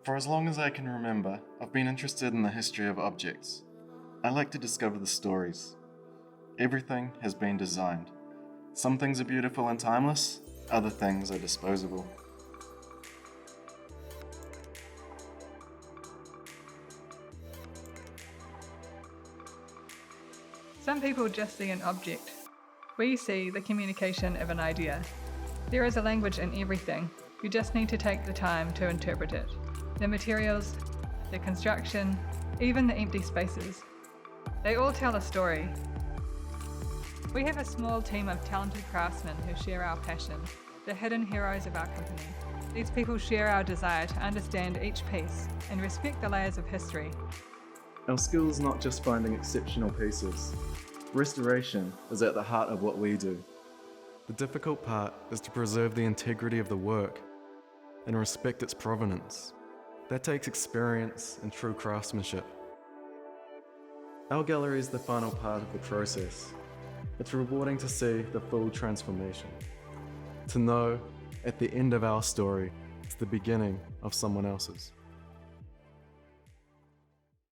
For as long as I can remember, I've been interested in the history of objects. I like to discover the stories. Everything has been designed. Some things are beautiful and timeless, other things are disposable. Some people just see an object. We see the communication of an idea. There is a language in everything. You just need to take the time to interpret it. The materials, the construction, even the empty spaces. They all tell a story. We have a small team of talented craftsmen who share our passion, the hidden heroes of our company. These people share our desire to understand each piece and respect the layers of history. Our skill is not just finding exceptional pieces. Restoration is at the heart of what we do. The difficult part is to preserve the integrity of the work and respect its provenance. That takes experience and true craftsmanship. Our gallery is the final part of the process. It's rewarding to see the full transformation. To know, at the end of our story, it's the beginning of someone else's.